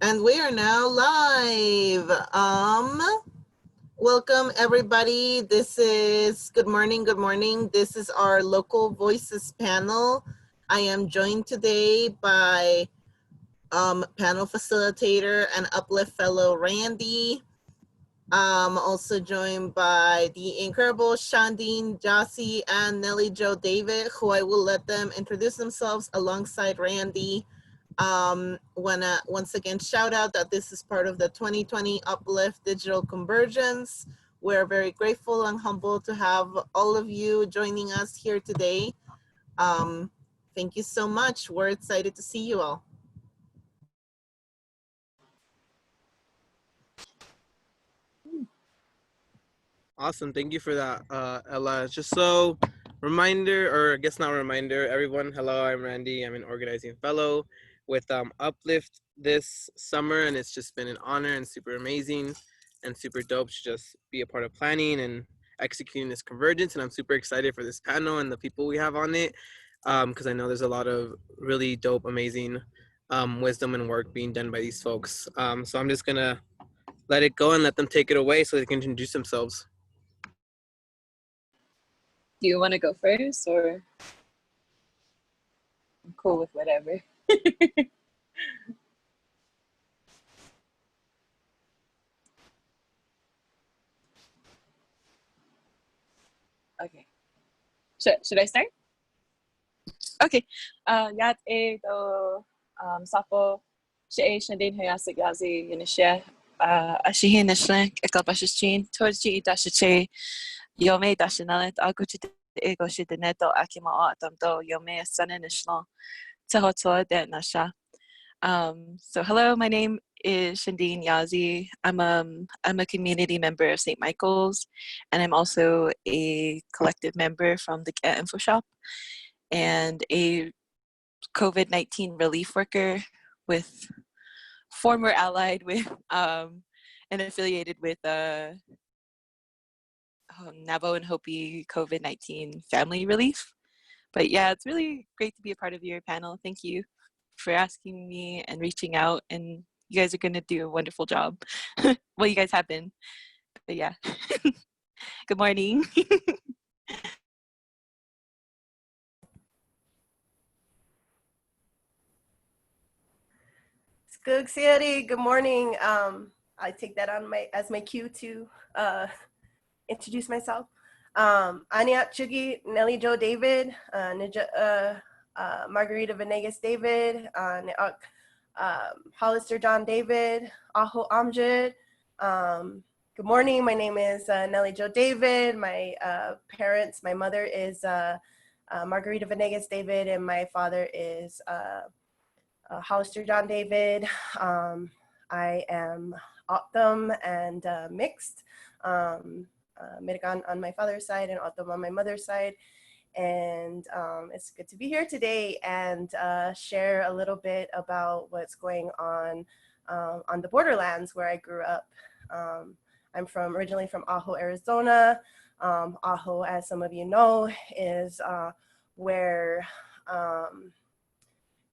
And we are now live. Welcome everybody. This is good morning. This is our Local Voices panel. I am joined today by panel facilitator and Uplift fellow Randy. Also joined by the incredible Shandine Jossie and Nellie Jo David, who I will let them introduce themselves alongside Randy. Once again, shout out that this is part of the 2020 Uplift Digital Convergence. We're very grateful and humbled to have all of you joining us here today. Thank you so much. We're excited to see you all. Awesome. Thank you for that, Ella. Just so reminder, or I guess not a reminder, everyone, hello, I'm Randy. I'm an organizing fellow with Uplift this summer, and it's just been an honor and super amazing and super dope to just be a part of planning and executing this convergence. And I'm super excited for this panel and the people we have on it, because I know there's a lot of really dope, amazing wisdom and work being done by these folks. So I'm just going to let it go and let them take it away so they can introduce themselves. Do you want to go first, or I'm cool with whatever? Okay. Should I start? Okay. Yat e do sapo she shandin hayasik yazi yinishe ashihin nishlen ekapashichin torji dashiche yome dashinalet aguchi ego shideneto akima atamdo yome sanin nishlan tehotoa de nasha. So hello, my name is Shandine Yazi. I'm a community member of St. Michael's, and I'm also a collective member from the Get Info Shop and a COVID-19 relief worker with former allied with and affiliated with Navajo and Hopi COVID-19 family relief. But yeah, it's really great to be a part of your panel. Thank you for asking me and reaching out, and you guys are going to do a wonderful job. Well, you guys have been, but yeah. Good morning. Skug City, good morning. I take that on as my cue to introduce myself. Aniat Chugi, Nellie Jo David, Margarita Venegas David, Hollister John David, Aho Amjad. Good morning, my name is Nellie Jo David. My parents, my mother is Margarita Venegas David, and my father is Hollister John David. I am Optum and mixed. Mitigan on my father's side and Optum on my mother's side. And it's good to be here today and share a little bit about what's going on the borderlands where I grew up. I'm originally from Ajo, Arizona. Ajo, as some of you know, is where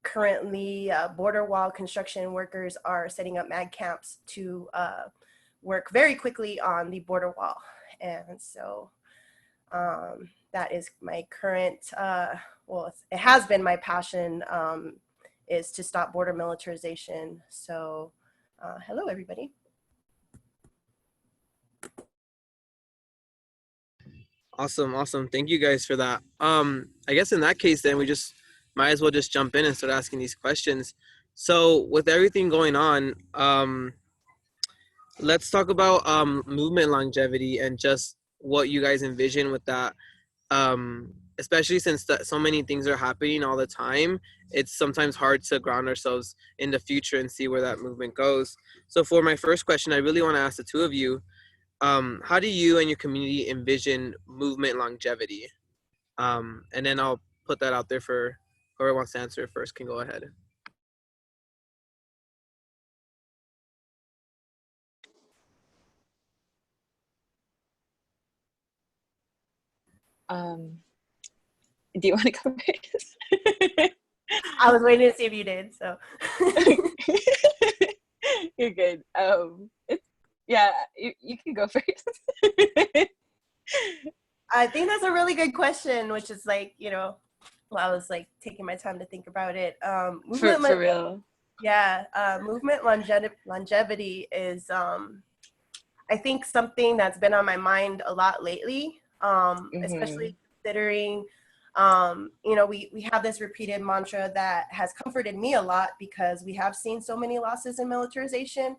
currently border wall construction workers are setting up mag camps to work very quickly on the border wall. And so that is my current, well, it has been my passion, is to stop border militarization. So hello, everybody. Awesome. Thank you guys for that. I guess in that case, then we just might as well just jump in and start asking these questions. So with everything going on, let's talk about movement longevity and just what you guys envision with that. Especially since so many things are happening all the time, it's sometimes hard to ground ourselves in the future and see where that movement goes. So for my first question, I really want to ask the two of you, how do you and your community envision movement longevity? And then I'll put that out there for whoever wants to answer first can go ahead. Do you want to go first? I was waiting to see if you did, so. You're good. It's yeah. You can go first. I think that's a really good question, which is like, while I was like taking my time to think about it. For real. Yeah, movement longevity is, I think, something that's been on my mind a lot lately, especially considering, we have this repeated mantra that has comforted me a lot because we have seen so many losses in militarization.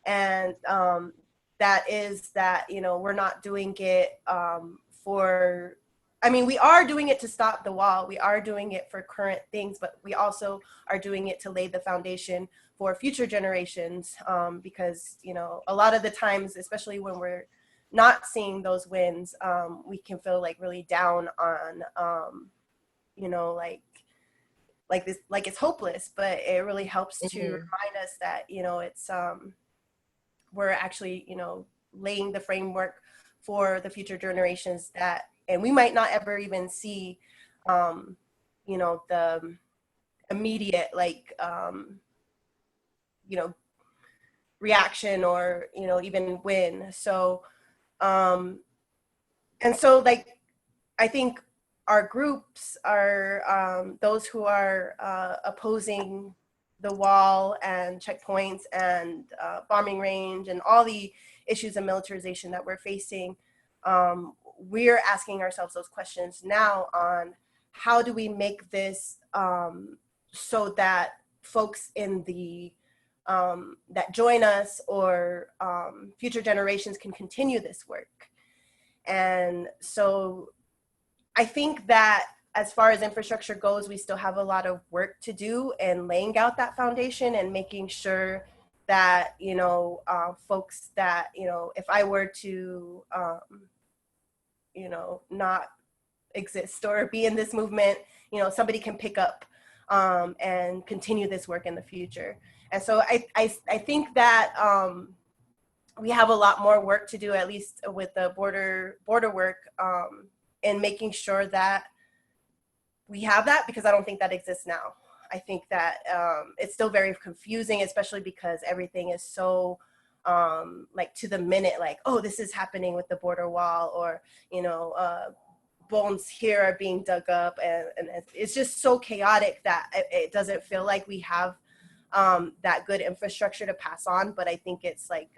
And that is that, we're not doing it we are doing it to stop the wall. We are doing it for current things, but we also are doing it to lay the foundation for future generations. Because, a lot of the times, especially when we're not seeing those wins, we can feel like really down on, like this, like it's hopeless, but it really helps to remind us that, it's, we're actually, laying the framework for the future generations and we might not ever even see, the immediate, reaction or, even win. So, and so like, I think our groups are those who are opposing the wall and checkpoints and bombing range and all the issues of militarization that we're facing. We're asking ourselves those questions now on how do we make this so that folks in the that join us or future generations can continue this work. And so I think that as far as infrastructure goes, we still have a lot of work to do in laying out that foundation and making sure that, folks that, if I were to, not exist or be in this movement, somebody can pick up and continue this work in the future. And so I think that we have a lot more work to do, at least with the border work, in making sure that we have that, because I don't think that exists now. I think that it's still very confusing, especially because everything is so like to the minute, like, oh, this is happening with the border wall, or, bones here are being dug up, and it's just so chaotic that it doesn't feel like we have that good infrastructure to pass on. But I think it's like,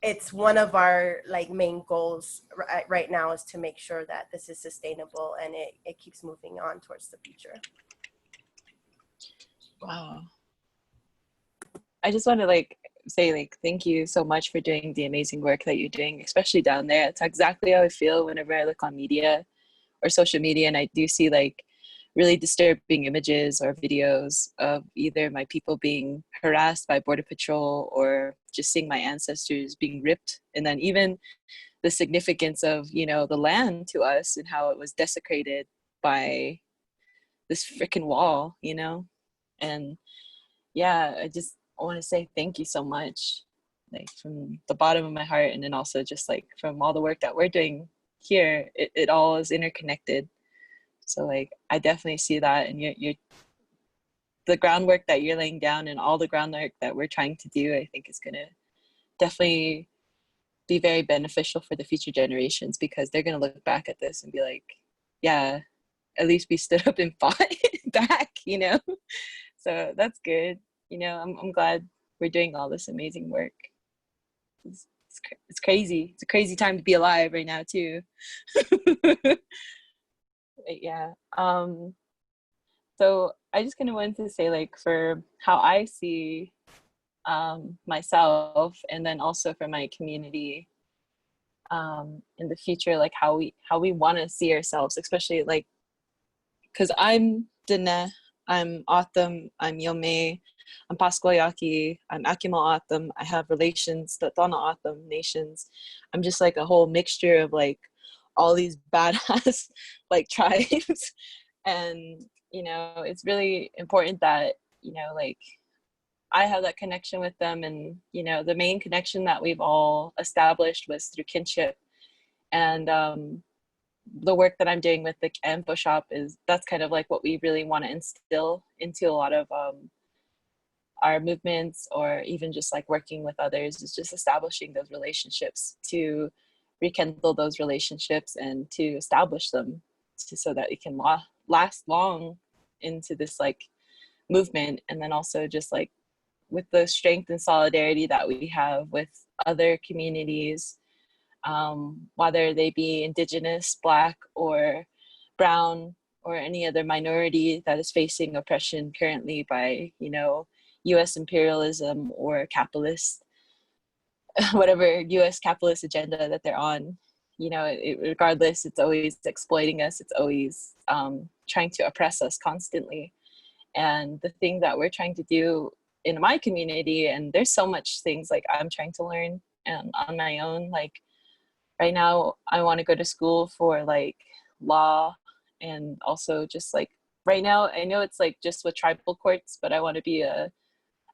it's one of our like main goals right now is to make sure that this is sustainable and it keeps moving on towards the future. Wow. I just want to say thank you so much for doing the amazing work that you're doing, especially down there. It's exactly how I feel whenever I look on media or social media and I do see really disturbing images or videos of either my people being harassed by Border Patrol or just seeing my ancestors being ripped. And then even the significance of, the land to us and how it was desecrated by this freaking wall, And yeah, I just want to say thank you so much, from the bottom of my heart. And then also just from all the work that we're doing here, it all is interconnected. So I definitely see that, and you're the groundwork that you're laying down and all the groundwork that we're trying to do, I think is gonna definitely be very beneficial for the future generations, because they're gonna look back at this and be like, yeah, at least we stood up and fought back, So that's good. I'm glad we're doing all this amazing work. It's crazy. It's a crazy time to be alive right now too. Yeah. So I just kind of wanted to say, for how I see myself, and then also for my community in the future, how we want to see ourselves, especially because I'm Dene, I'm Autumn, I'm Yome, I'm Pasquayaki, I'm Akimo Autumn. I have relations to Tona Autumn nations. I'm just a whole mixture of all these badass tribes. And it's really important that I have that connection with them. And the main connection that we've all established was through kinship. And the work that I'm doing with the info shop that's kind of what we really want to instill into a lot of our movements, or even just like working with others, is just establishing those relationships, to rekindle those relationships and to establish them so that it can last long into this like movement. And then also just like with the strength and solidarity that we have with other communities, whether they be Indigenous, Black, or Brown, or any other minority that is facing oppression currently by, you know, US imperialism or capitalist, whatever US capitalist agenda that they're on. You know, regardless, it's always exploiting us. It's always trying to oppress us constantly. And the thing that we're trying to do in my community, and there's so much things like I'm trying to learn on my own. Like right now, I want to go to school for like law, and also just like right now, I know it's like just with tribal courts, but I want to be a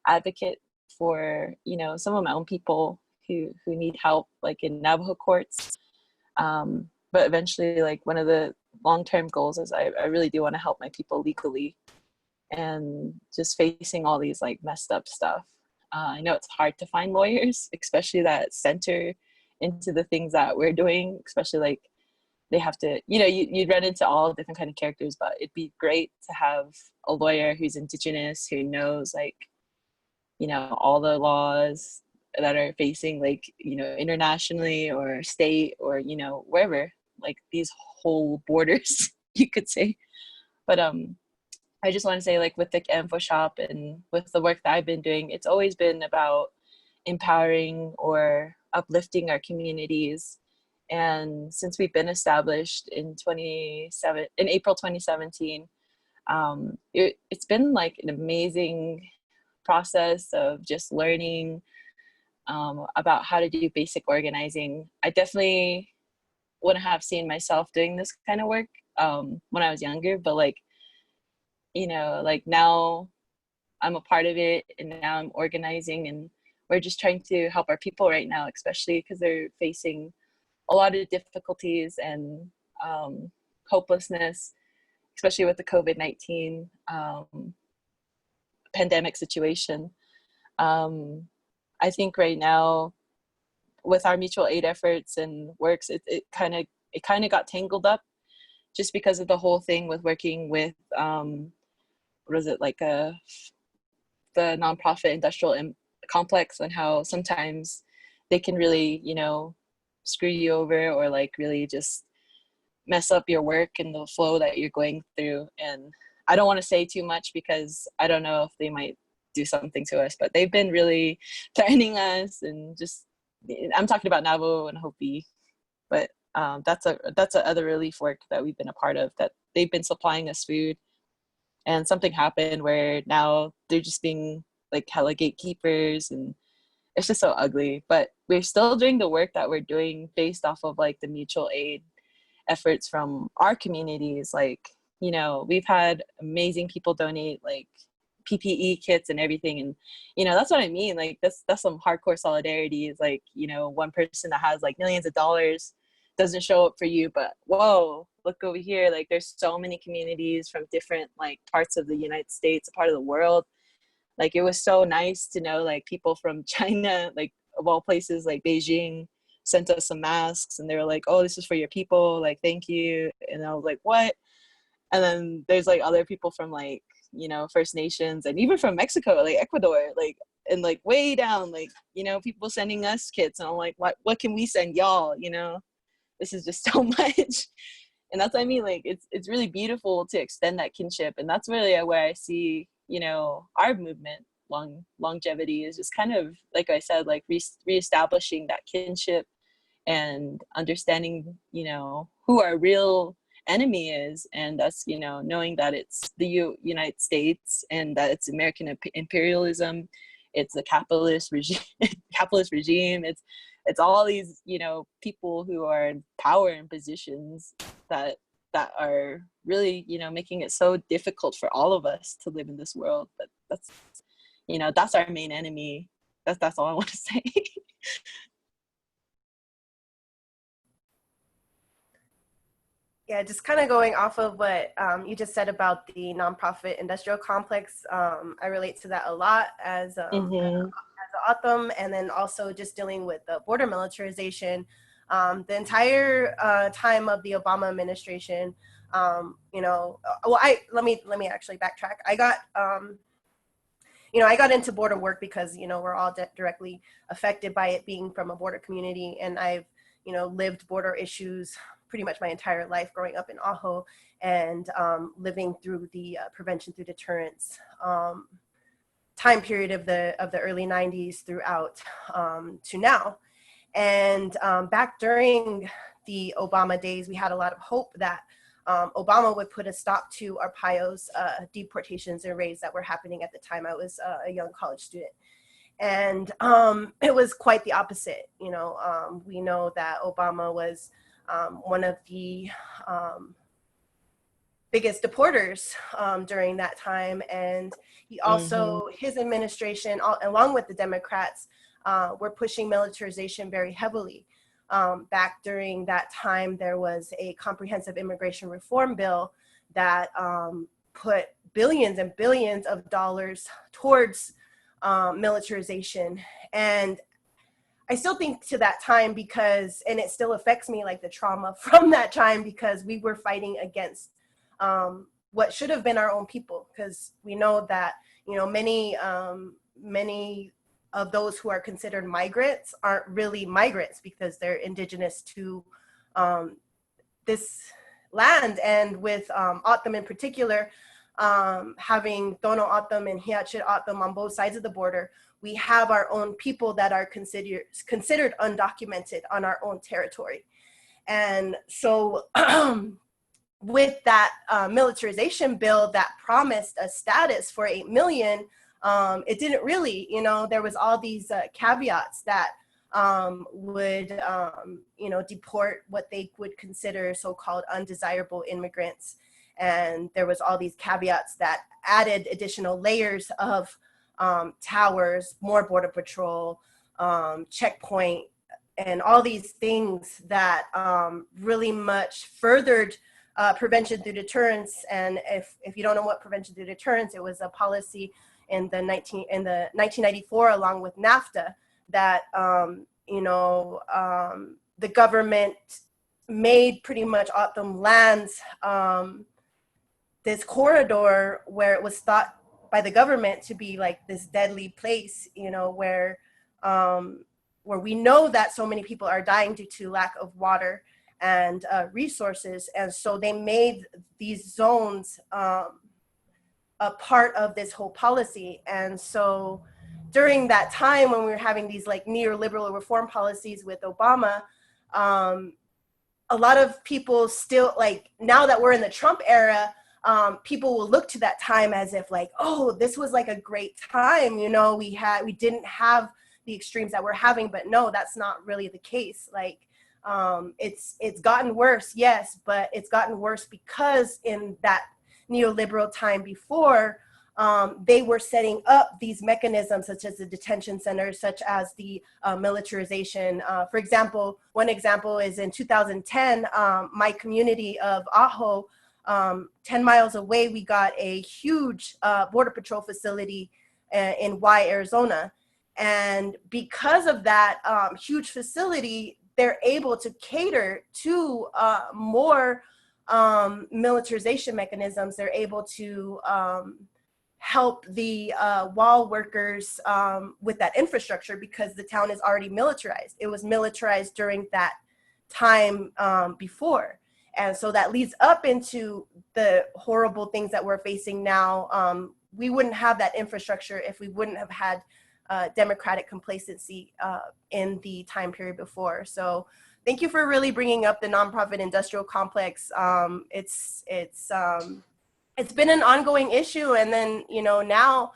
advocate for, you know, some of my own people who need help, like in Navajo courts. But eventually, like one of the long-term goals is I really do want to help my people legally, and just facing all these like messed up stuff. I know it's hard to find lawyers, especially that center into the things that we're doing, especially like they have to, you know, you'd run into all different kind of characters, but it'd be great to have a lawyer who's Indigenous, who knows like, you know, all the laws that are facing like, you know, internationally or state or, you know, wherever, like these whole borders, you could say. But I just want to say, like with the Info Shop and with the work that I've been doing, it's always been about empowering or uplifting our communities. And since we've been established in April 2017, it's been like an amazing process of just learning about how to do basic organizing. I definitely wouldn't have seen myself doing this kind of work when I was younger, but like, you know, like now I'm a part of it, and now I'm organizing, and we're just trying to help our people right now, especially because they're facing a lot of difficulties and hopelessness, especially with the COVID-19 pandemic situation. I think right now with our mutual aid efforts and works, it kind of got tangled up just because of the whole thing with working with what is it, like the nonprofit industrial complex, and how sometimes they can really, you know, screw you over, or like really just mess up your work and the flow that you're going through. And I don't want to say too much because I don't know if they might do something to us, but they've been really threatening us, and just, I'm talking about Navajo and Hopi, but that's a other relief work that we've been a part of, that they've been supplying us food, and something happened where now they're just being like hella gatekeepers, and it's just so ugly. But we're still doing the work that we're doing based off of like the mutual aid efforts from our communities. Like, you know, we've had amazing people donate like PPE kits and everything, and you know, that's what I mean, like that's some hardcore solidarity. Is like, you know, one person that has like millions of dollars doesn't show up for you, but whoa, look over here, like there's so many communities from different like parts of the United States, a part of the world. Like it was so nice to know like people from China, like of all places, like Beijing, sent us some masks, and they were like, oh, this is for your people, like thank you. And I was like, what? And then there's like other people from like, you know, First Nations, and even from Mexico, like Ecuador, like, and like way down, like, you know, people sending us kits, and I'm like, what can we send y'all? You know, this is just so much. And that's what I mean, like it's really beautiful to extend that kinship. And that's really where I see, you know, our movement longevity is just kind of, like I said, like reestablishing that kinship and understanding, you know, who our real enemy is. And that's, you know, knowing that it's the United States, and that it's American imperialism, it's a capitalist regime, it's all these, you know, people who are in power and positions that are really, you know, making it so difficult for all of us to live in this world. But that's, you know, that's our main enemy. That's all I want to say. Yeah, just kind of going off of what you just said about the nonprofit industrial complex. I relate to that a lot as an autumn, and then also just dealing with the border militarization. The entire time of the Obama administration, you know, well, let me actually backtrack. I got I got into border work because, you know, we're all directly affected by it, being from a border community, and I've, you know, lived border issues pretty much my entire life growing up in Ajo, and living through the prevention through deterrence time period of the early 90s throughout to now. And back during the Obama days, we had a lot of hope that Obama would put a stop to Arpaio's deportations and raids that were happening at the time. I was a young college student. And it was quite the opposite. You know, we know that Obama was one of the biggest deporters during that time. And he also, his administration, along with the Democrats, were pushing militarization very heavily. Back during that time, there was a comprehensive immigration reform bill that put billions and billions of dollars towards militarization. And I still think to that time because, and it still affects me, like the trauma from that time, because we were fighting against what should have been our own people. Because we know that, you know, many of those who are considered migrants aren't really migrants because they're indigenous to this land. And with O'odham in particular, having Tono O'odham and Hiachit O'odham on both sides of the border, we have our own people that are considered undocumented on our own territory. And so with that militarization bill that promised a status for 8 million, it didn't really, you know, there was all these caveats that would, you know, deport what they would consider so-called undesirable immigrants. And there was all these caveats that added additional layers of towers, more border patrol, checkpoint, and all these things that really much furthered prevention through deterrence. And if you don't know what prevention through deterrence, it was a policy in the 1994, along with NAFTA, that you know, the government made pretty much O'odham lands this corridor where it was thought by the government to be like this deadly place, you know, where we know that so many people are dying due to lack of water and resources. And so they made these zones a part of this whole policy. And so during that time when we were having these like neoliberal reform policies with Obama, a lot of people still, like, now that we're in the Trump era, people will look to that time as if like, oh, this was like a great time, you know, we didn't have the extremes that we're having. But no, that's not really the case. Like, it's gotten worse, yes, but it's gotten worse because in that neoliberal time before, they were setting up these mechanisms such as the detention centers, such as the militarization. For example, one example is in 2010, my community of Ajo, 10 miles away, we got a huge border patrol facility in Y, Arizona. And because of that huge facility, they're able to cater to more militarization mechanisms. They're able to help the wall workers with that infrastructure because the town is already militarized. It was militarized during that time before. And so that leads up into the horrible things that we're facing now. We wouldn't have that infrastructure if we wouldn't have had democratic complacency in the time period before. So thank you for really bringing up the nonprofit industrial complex. It's been an ongoing issue. And then, you know, now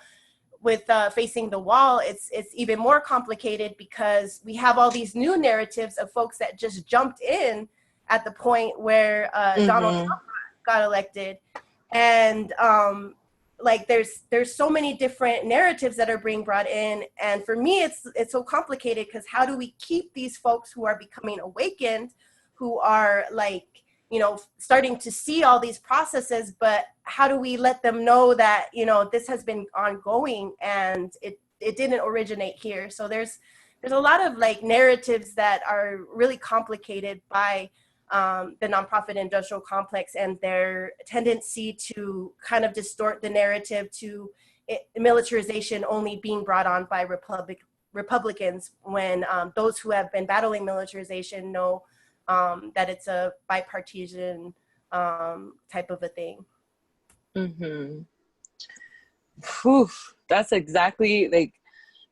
with facing the wall, it's even more complicated because we have all these new narratives of folks that just jumped in at the point where Donald Trump got elected. And like there's so many different narratives that are being brought in. And for me, it's so complicated because how do we keep these folks who are becoming awakened, who are like, starting to see all these processes, but how do we let them know that, this has been ongoing and it didn't originate here? So there's a lot of like narratives that are really complicated by the nonprofit industrial complex and their tendency to kind of distort the narrative to militarization only being brought on by Republicans, when those who have been battling militarization know that it's a bipartisan type of a thing. Mm-hmm. Whew, that's exactly like,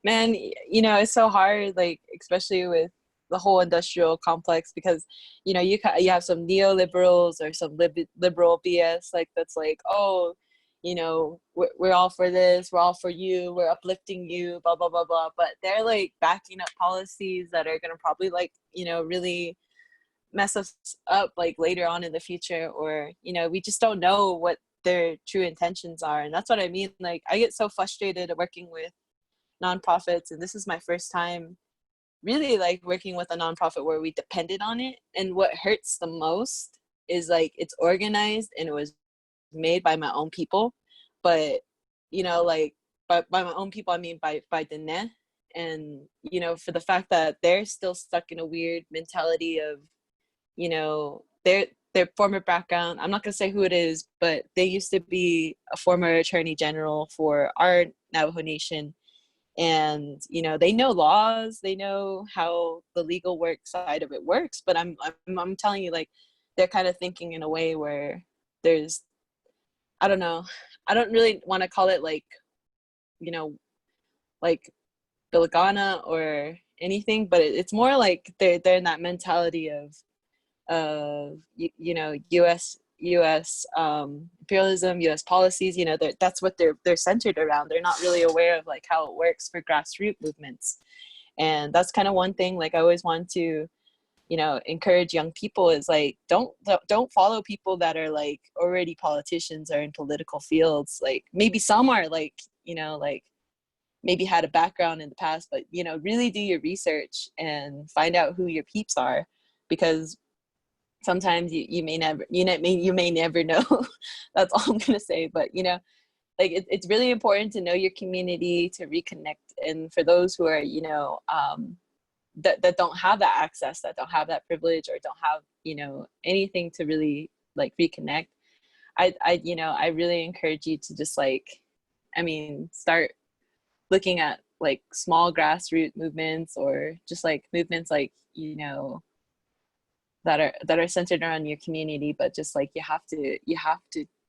man, it's so hard, like, especially with the whole industrial complex, because, you have some neoliberals or some liberal BS, like, that's like, oh, we're all for this, we're all for you, we're uplifting you, blah, blah, blah, blah. But they're like backing up policies that are going to probably like, really mess us up like later on in the future, or, we just don't know what their true intentions are. And that's what I mean. Like, I get so frustrated working with nonprofits, and this is my first time really like working with a nonprofit where we depended on it. And what hurts the most is like, it's organized and it was made by my own people, but like, by my own people, I mean by the net. And for the fact that they're still stuck in a weird mentality of their former background. I'm not going to say who it is, but they used to be a former attorney general for our Navajo Nation. And, they know laws, they know how the legal work side of it works. But I'm telling you, like, they're kind of thinking in a way where there's, I don't know, I don't really want to call it like, like Bilagana or anything, but it's more like they're in that mentality of U.S. Imperialism, U.S. policies. That's what they're centered around. They're not really aware of like how it works for grassroots movements. And that's kind of one thing like I always want to encourage young people is like, don't follow people that are like already politicians or in political fields. Like, maybe some are like like maybe had a background in the past, but really do your research and find out who your peeps are, because sometimes you may never you may never know. That's all I'm gonna say. But like, it's really important to know your community, to reconnect. And for those who are that don't have that access, that don't have that privilege, or don't have anything to really like reconnect, I really encourage you to just like, start looking at like small grassroots movements, or just like movements like that are centered around your community. But just like,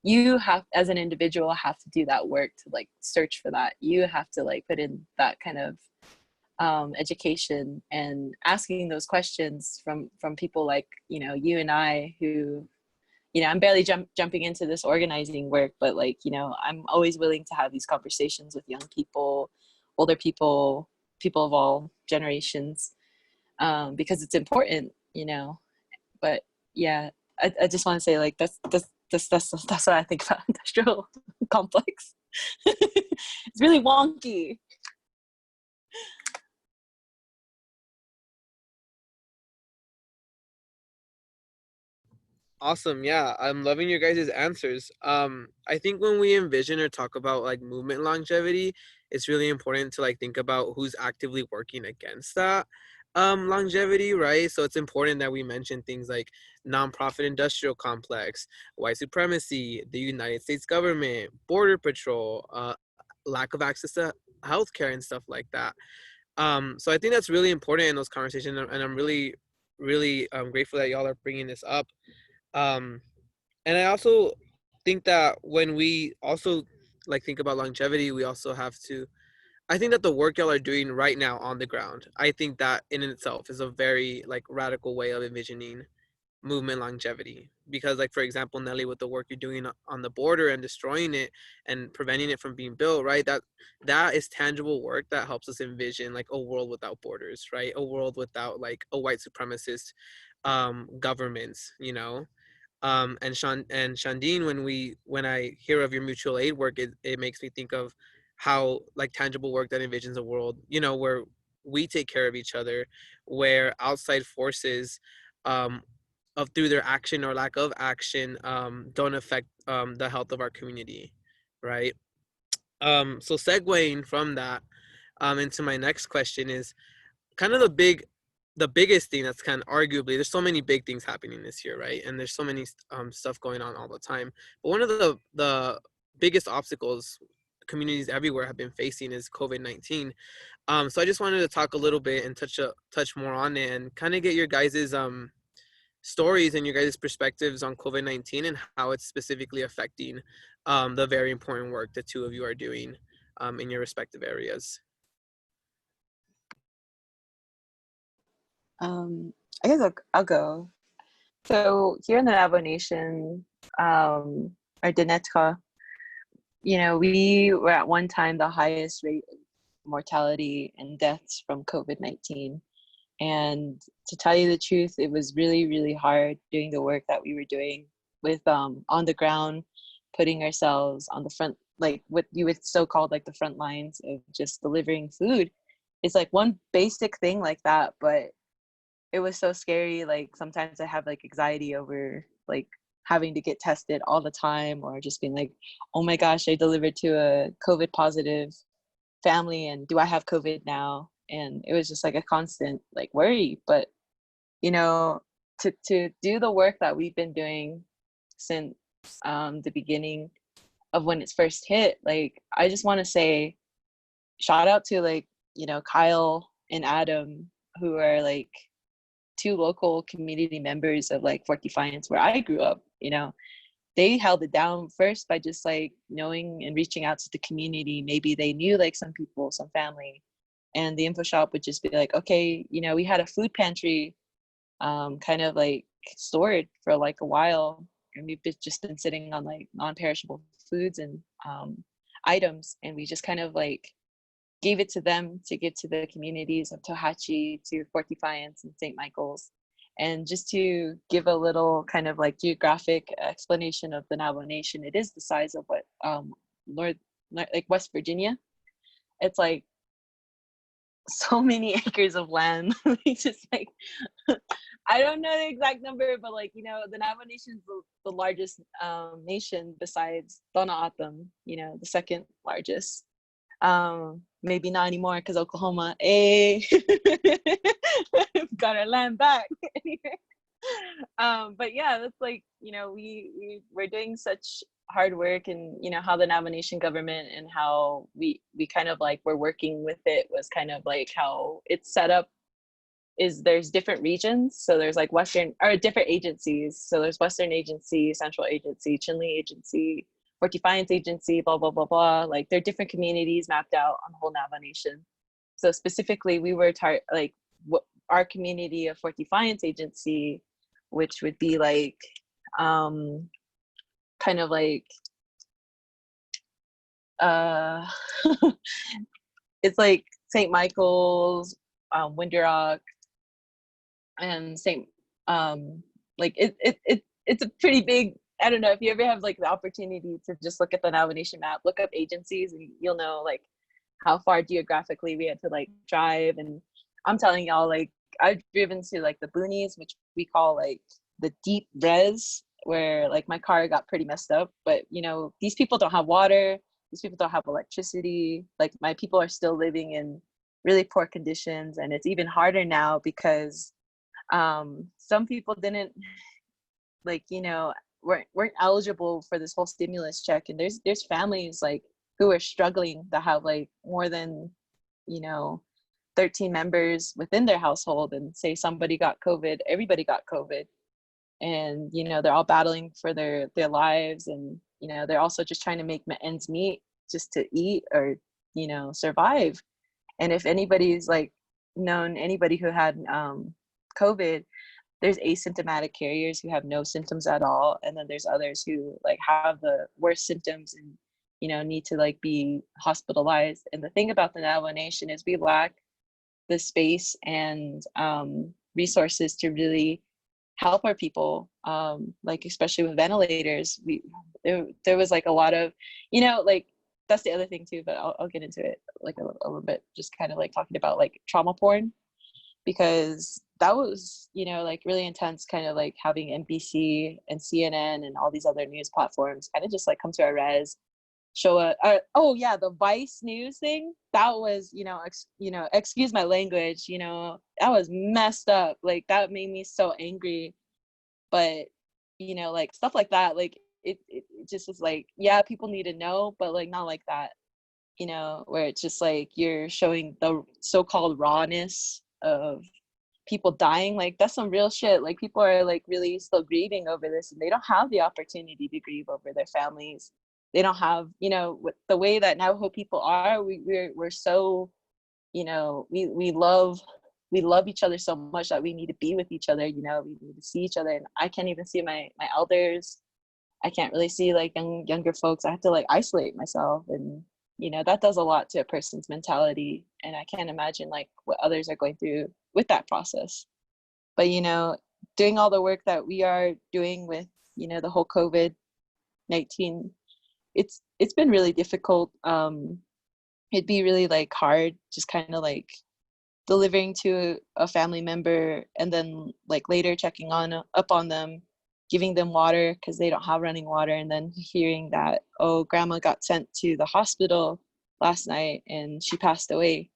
you have as an individual have to do that work to like search for that. You have to like put in that kind of education, and asking those questions from people like you and I, who I'm barely jumping into this organizing work, but like I'm always willing to have these conversations with young people, older people, people of all generations, because it's important. But yeah, I just want to say like, that's what I think about industrial complex. It's really wonky. Awesome. Yeah, I'm loving your guys' answers. I think when we envision or talk about like movement longevity, it's really important to like think about who's actively working against that longevity, right? So it's important that we mention things like nonprofit industrial complex, white supremacy, the United States government, border patrol, lack of access to healthcare and stuff like that. So I think that's really important in those conversations, and I'm really, really grateful that y'all are bringing this up. um and I also think that when we also like think about longevity, we also have to, I think that the work y'all are doing right now on the ground, I think that in itself is a very like radical way of envisioning movement longevity. Because like, for example, Nelly, with the work you're doing on the border and destroying it and preventing it from being built, right, that is tangible work that helps us envision like a world without borders, right, a world without like a white supremacist governments, and Shandine, when I hear of your mutual aid work, it makes me think of how like tangible work that envisions a world, where we take care of each other, where outside forces um through their action or lack of action don't affect the health of our community, right? So segueing from that into my next question is kind of the biggest thing that's kind of arguably, there's so many big things happening this year, right? And there's so many stuff going on all the time. But one of the biggest obstacles communities everywhere have been facing is COVID-19. So I just wanted to talk a little bit and touch more on it and kind of get your guys's stories and your guys' perspectives on COVID-19 and how it's specifically affecting the very important work the two of you are doing in your respective areas. I guess I'll go. So here in the Navajo Nation, or Dinetka, we were at one time the highest rate of mortality and deaths from COVID-19. And to tell you the truth, it was really, really hard doing the work that we were doing with on the ground, putting ourselves on the front, like what you would still call like the front lines of just delivering food. It's like one basic thing like that, but it was so scary. Like sometimes I have like anxiety over like having to get tested all the time, or just being like, oh my gosh, I delivered to a COVID positive family and do I have COVID now? And it was just like a constant like worry. But to do the work that we've been doing since the beginning of when it's first hit, like I just want to say shout out to like Kyle and Adam, who are like two local community members of like Fort Defiance where I grew up. They held it down first by just like knowing and reaching out to the community. Maybe they knew like some people, some family, and the info shop would just be like, okay, we had a food pantry kind of like stored for like a while, and we've just been sitting on like non-perishable foods and items, and we just kind of like gave it to them to give to the communities of Tohatchi, to Fort Defiance and St. Michael's. And just to give a little kind of like geographic explanation of the Navajo Nation, it is the size of what like West Virginia. It's like so many acres of land. Just like I don't know the exact number, but like the Navajo Nation is the largest nation besides Dona Atom, the second largest. Maybe not anymore because Oklahoma, got our land back. But yeah, that's like we're doing such hard work, and how the Navajo Nation government and how we kind of like we're working with it was kind of like how it's set up is there's different regions. So there's like Western or different agencies. So there's Western Agency, Central Agency, Chinle Agency, Fort Defiance Agency, blah, blah, blah, blah. Like there are different communities mapped out on the whole Navajo Nation. So specifically, we were our community of Fort Defiance Agency, which would be like kind of like it's like St. Michael's, Winderock, and like it's a pretty big. I don't know if you ever have like the opportunity to just look at the Navajo Nation map, look up agencies, and you'll know like how far geographically we had to like drive. And I'm telling y'all, like I've driven to like the boonies, which we call like the deep res, where like my car got pretty messed up. But these people don't have water, these people don't have electricity. Like my people are still living in really poor conditions, and it's even harder now because some people didn't like weren't eligible for this whole stimulus check, and there's families like who are struggling that have like more than 13 members within their household, and say somebody got COVID, everybody got COVID, and they're all battling for their lives, and they're also just trying to make ends meet just to eat or survive. And if anybody's like known anybody who had COVID, there's asymptomatic carriers who have no symptoms at all, and then there's others who like have the worst symptoms and need to like be hospitalized. And the thing about the Navajo Nation is we lack the space and resources to really help our people, like especially with ventilators. There was like a lot of like that's the other thing too, but I'll get into it like a little bit, just kind of like talking about like trauma porn, because that was, you know, like really intense, kind of like having NBC and CNN and all these other news platforms kind of just like come to our res, show a oh yeah, the Vice news thing, that was, you know, excuse my language, you know, that was messed up. Like that made me so angry. But you know, like stuff like that, like it just is like, yeah, people need to know, but like not like that, you know, where it's just like you're showing the so-called rawness of people dying. Like that's some real shit. Like people are like really still grieving over this, and they don't have the opportunity to grieve over their families. They don't have, you know, with the way that Navajo people are, we're so, you know, we love each other so much that we need to be with each other, you know, we need to see each other. And I can't even see my elders. I can't really see like younger folks. I have to like isolate myself, and you know, that does a lot to a person's mentality, and I can't imagine like what others are going through with that process. But you know, doing all the work that we are doing with, you know, the whole COVID-19, it's been really difficult. It'd be really like hard just kind of like delivering to a family member, and then like later checking up on them, giving them water because they don't have running water, and then hearing that, oh, grandma got sent to the hospital last night and she passed away,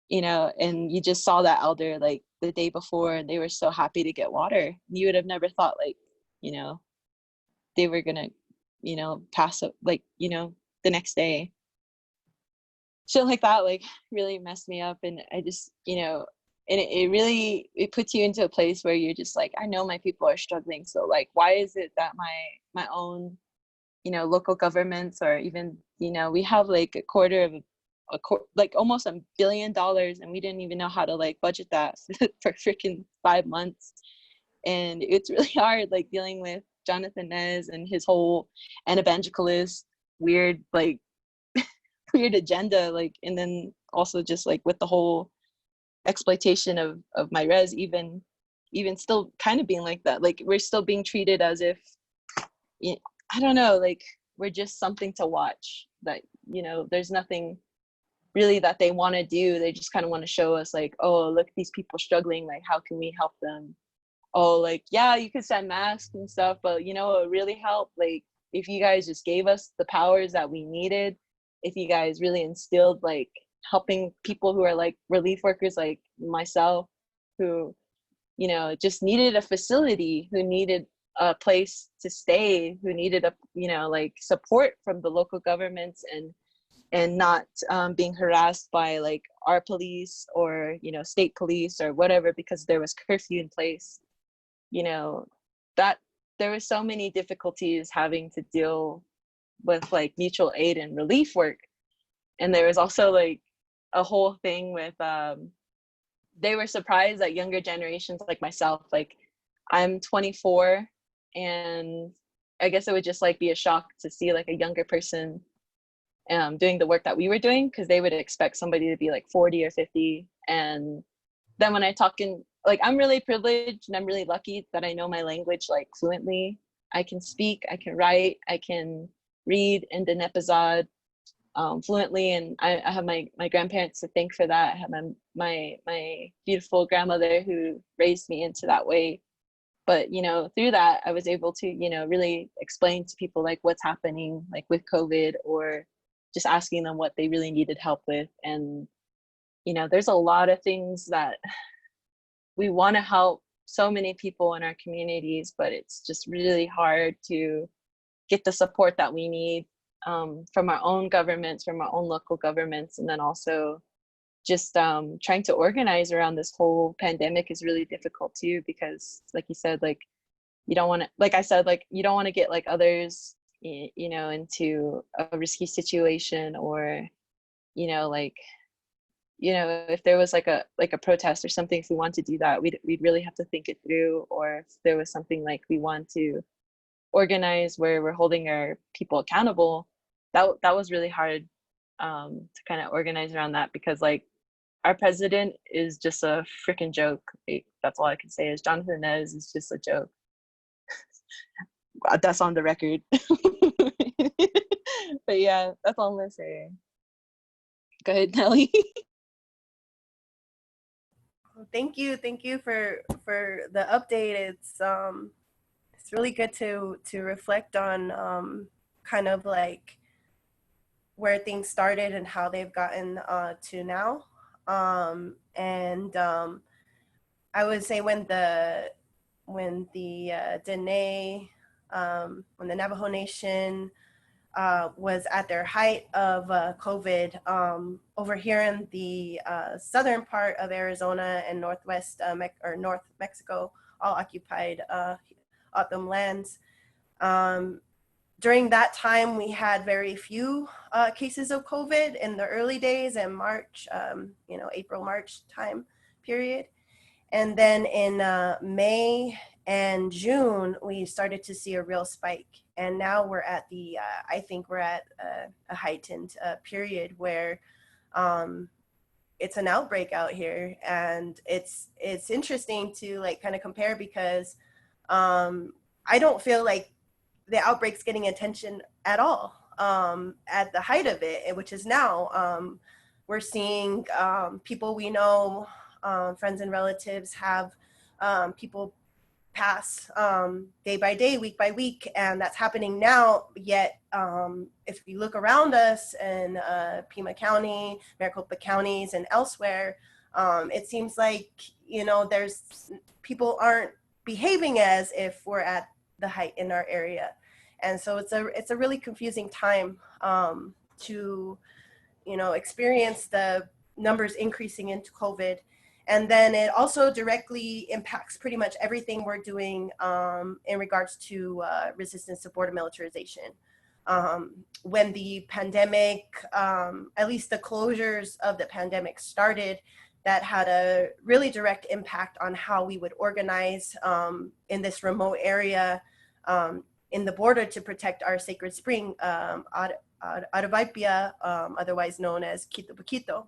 you know, and you just saw that elder like the day before and they were so happy to get water. You would have never thought like, you know, they were gonna, you know, pass up like, you know, the next day. Shit like that like really messed me up. And I just, you know, and it really, it puts you into a place where you're just like, I know my people are struggling, so like why is it that my own, you know, local governments, or even, you know, we have like like almost $1 billion, and we didn't even know how to like budget that for freaking 5 months. And it's really hard like dealing with Jonathan Nez and his whole evangelist weird like weird agenda, like, and then also just like with the whole exploitation of my res, even still kind of being like that, like we're still being treated as if, I don't know, like we're just something to watch, that, you know, there's nothing really that they want to do. They just kind of want to show us like, oh, look, these people struggling, like how can we help them? Oh, like, yeah, you could send masks and stuff, but you know, it really helped, like if you guys just gave us the powers that we needed, if you guys really instilled like helping people who are like relief workers like myself, who, you know, just needed a facility, who needed a place to stay, who needed a, you know, like support from the local governments, and not being harassed by like our police or, you know, state police or whatever because there was curfew in place, you know, that there were so many difficulties having to deal with like mutual aid and relief work. And there was also like a whole thing with they were surprised that younger generations like myself, like I'm 24, and I guess it would just like be a shock to see like a younger person doing the work that we were doing, because they would expect somebody to be like 40 or 50. And then when I talk in, like, I'm really privileged and I'm really lucky that I know my language like fluently. I can speak, I can write, I can read in Dinepazad fluently, and I have my grandparents to thank for that. I have my beautiful grandmother who raised me into that way. But you know, through that I was able to, you know, really explain to people like what's happening like with COVID, or just asking them what they really needed help with. And you know, there's a lot of things that we want to help so many people in our communities, but it's just really hard to get the support that we need from our own governments, from our own local governments. And then also just trying to organize around this whole pandemic is really difficult too, because like you said, like you don't want to, like I said, like you don't want to get like others, you know, into a risky situation, or, you know, like, you know, if there was like a protest or something, if we want to do that, we'd really have to think it through. Or if there was something like we want to organize where we're holding our people accountable, that was really hard to kind of organize around that, because like our president is just a freaking joke. That's all I can say, is Jonathan Nez is just a joke. That's on the record. But yeah, that's all I'm gonna say. Go ahead, Nelly. Thank you for the update. It's really good to reflect on kind of like where things started and how they've gotten to now. And I would say when the Dene, when the Navajo Nation was at their height of COVID, over here in the southern part of Arizona and northwest or North Mexico, all occupied O'odham lands. During that time, we had very few cases of COVID in the early days in March, April, March time period. And then in May and June, we started to see a real spike. And now we're at I think we're at a heightened period where it's an outbreak out here. And it's interesting to like kind of compare because I don't feel like the outbreak's getting attention at all at the height of it, which is now. We're seeing people we know, friends and relatives have people pass day by day, week by week, and that's happening now. Yet, if you look around us in Pima County, Maricopa counties, and elsewhere, it seems like there's people aren't behaving as if we're at the height in our area, and so it's a really confusing time to experience the numbers increasing into COVID. And then it also directly impacts pretty much everything we're doing in regards to resistance to border militarization. When the pandemic, at least the closures of the pandemic started, that had a really direct impact on how we would organize in this remote area in the border to protect our sacred spring, Arawaipia, otherwise known as Quito Paquito.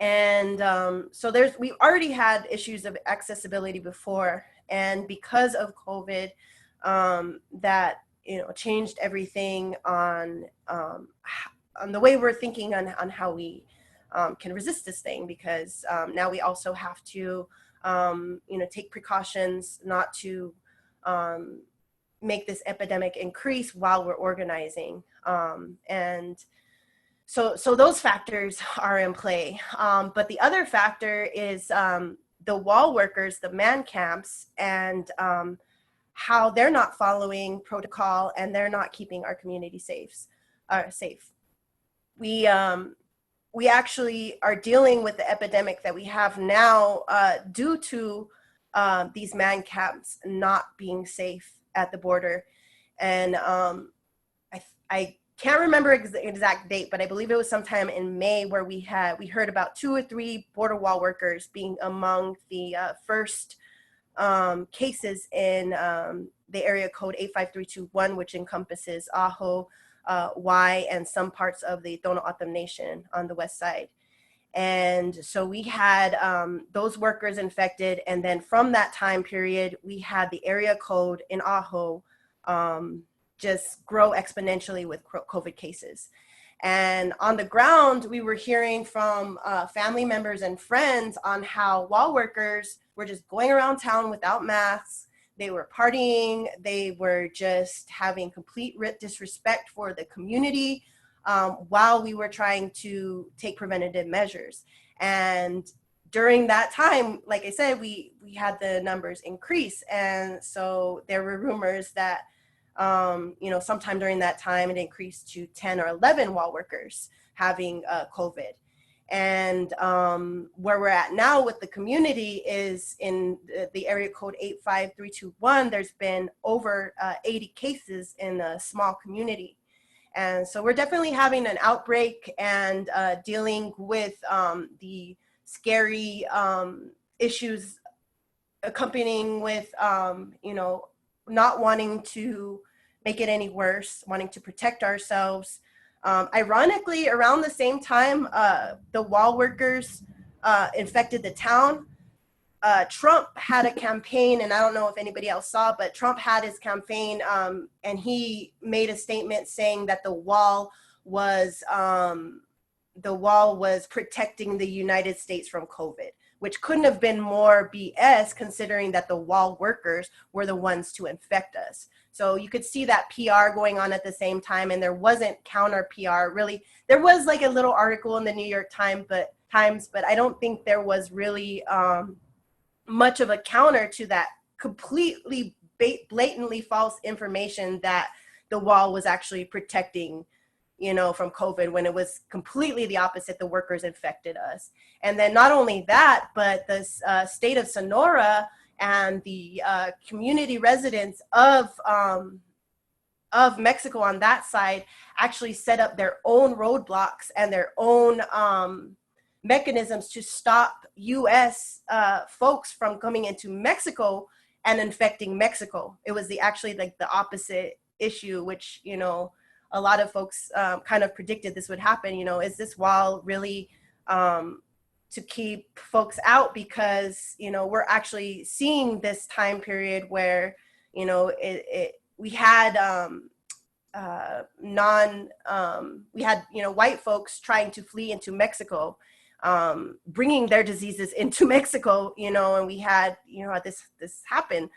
And so we already had issues of accessibility before, and because of COVID, that changed everything on the way we're thinking on how we can resist this thing, because now we also have to take precautions not to make this epidemic increase while we're organizing, and so those factors are in play. But the other factor is the wall workers, the man camps, and how they're not following protocol and they're not keeping our community safe. We actually are dealing with the epidemic that we have now due to these man camps not being safe at the border. And I can't remember exact date, but I believe it was sometime in May where we heard about 2 or 3 border wall workers being among the first cases in the area code 85321, which encompasses Ajo, Y, and some parts of the Tohono O'odham Nation on the west side. And so we had those workers infected, and then from that time period, we had the area code in Ajo just grow exponentially with COVID cases. And on the ground, we were hearing from family members and friends on how wall workers were just going around town without masks. They were partying. They were just having complete disrespect for the community while we were trying to take preventative measures. And during that time, like I said, we had the numbers increase. And so there were rumors that sometime during that time, it increased to 10 or 11 wall workers having COVID. And where we're at now with the community is in the area code 85321, there's been over 80 cases in a small community. And so we're definitely having an outbreak and dealing with the scary issues accompanying with, not wanting to make it any worse, wanting to protect ourselves. Ironically, around the same time, the wall workers infected the town. Trump had a campaign, and I don't know if anybody else saw, but Trump had his campaign, and he made a statement saying that the wall was protecting the United States from COVID, which couldn't have been more BS considering that the wall workers were the ones to infect us. So you could see that PR going on at the same time, and there wasn't counter PR really. There was like a little article in the New York Times, but I don't think there was really much of a counter to that completely blatantly false information that the wall was actually protecting, from COVID, when it was completely the opposite. The workers infected us. And then not only that, but the state of Sonora and the community residents of Mexico on that side actually set up their own roadblocks and their own mechanisms to stop U.S. Folks from coming into Mexico and infecting Mexico. It was actually like the opposite issue, which, a lot of folks kind of predicted this would happen. Is this wall really to keep folks out? Because, we're actually seeing this time period where, we had white folks trying to flee into Mexico, bringing their diseases into Mexico, and we had, this happen.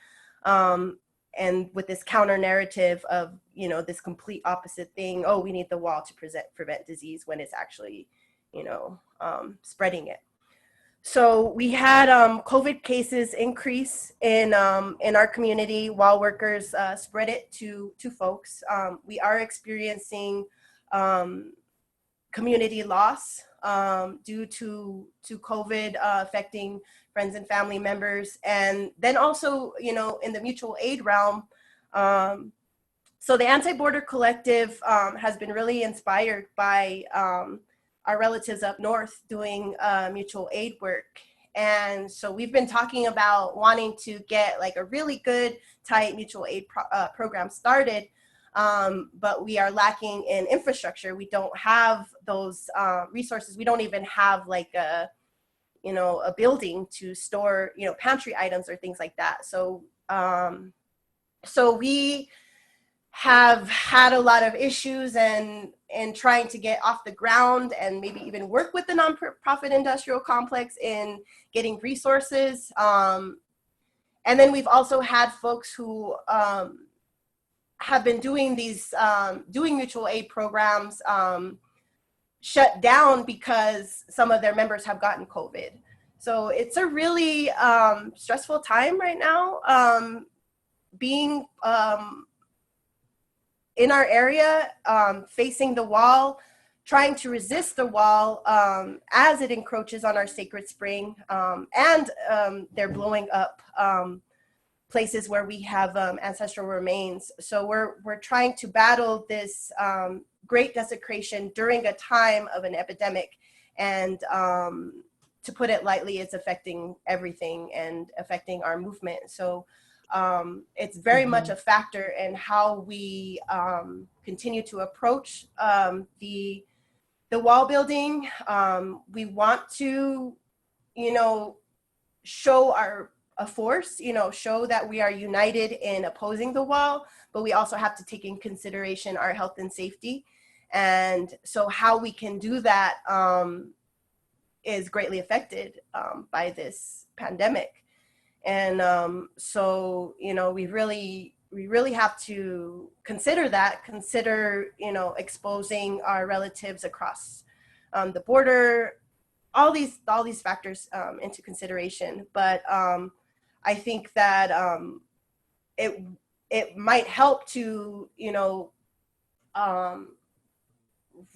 And with this counter narrative of, this complete opposite thing, oh, we need the wall to prevent disease, when it's actually, spreading it. So we had COVID cases increase in our community while workers spread it to folks. We are experiencing community loss due to COVID affecting friends and family members. And then also, in the mutual aid realm, so the Anti-Border Collective has been really inspired by our relatives up north doing mutual aid work. And so we've been talking about wanting to get like a really good, tight mutual aid program started. But we are lacking in infrastructure. We don't have those resources. We don't even have like a building to store, pantry items or things like that. So, so we have had a lot of issues and trying to get off the ground and maybe even work with the nonprofit industrial complex in getting resources. And then we've also had folks who have been doing these doing mutual aid programs shut down because some of their members have gotten COVID. So it's a really stressful time right now, being in our area, facing the wall, trying to resist the wall as it encroaches on our sacred spring, and they're blowing up places where we have ancestral remains. So we're trying to battle this great desecration during a time of an epidemic. And to put it lightly, it's affecting everything and affecting our movement. So it's very much a factor in how we continue to approach the wall building. We want to, show a force, show that we are united in opposing the wall, but we also have to take in consideration our health and safety. And so how we can do that is greatly affected by this pandemic. And so, we really have to consider that, exposing our relatives across the border, all these factors into consideration. But I think that it might help to,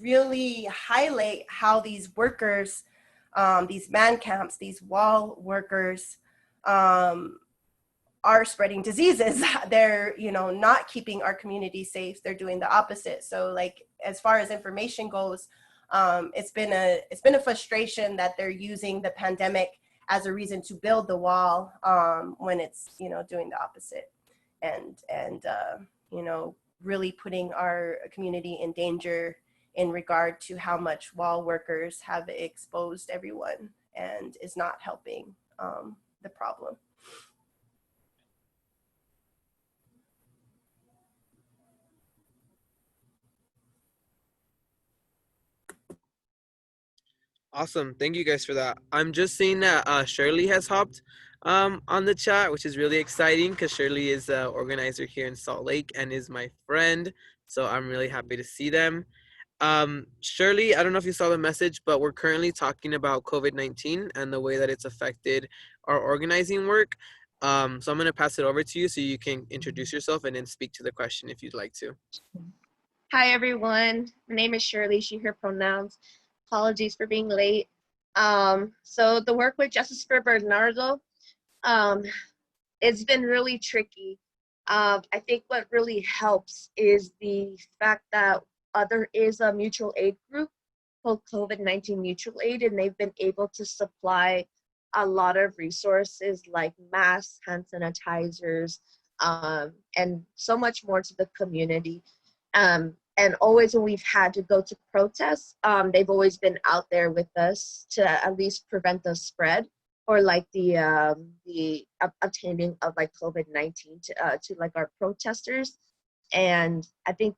really highlight how these workers, these man camps, these wall workers, are spreading diseases. They're, not keeping our community safe. They're doing the opposite. So like, as far as information goes, it's been a frustration that they're using the pandemic as a reason to build the wall, when it's, doing the opposite, and really putting our community in danger in regard to how much wall workers have exposed everyone and is not helping the problem. Awesome. Thank you guys for that. I'm just seeing that Shirley has hopped on the chat, which is really exciting because Shirley is the organizer here in Salt Lake and is my friend. So I'm really happy to see them. Shirley, I don't know if you saw the message, but we're currently talking about COVID-19 and the way that it's affected our organizing work. So I'm going to pass it over to you so you can introduce yourself and then speak to the question if you'd like to. Hi everyone, my name is Shirley, she, her pronouns. Apologies for being late. So the work with Justice for Bernardo, it's been really tricky. I think what really helps is the fact that there is a mutual aid group called COVID-19 Mutual Aid, and they've been able to supply a lot of resources like masks, hand sanitizers, and so much more to the community. And always when we've had to go to protests, they've always been out there with us to at least prevent the spread or like the obtaining of like COVID-19 to like our protesters. And I think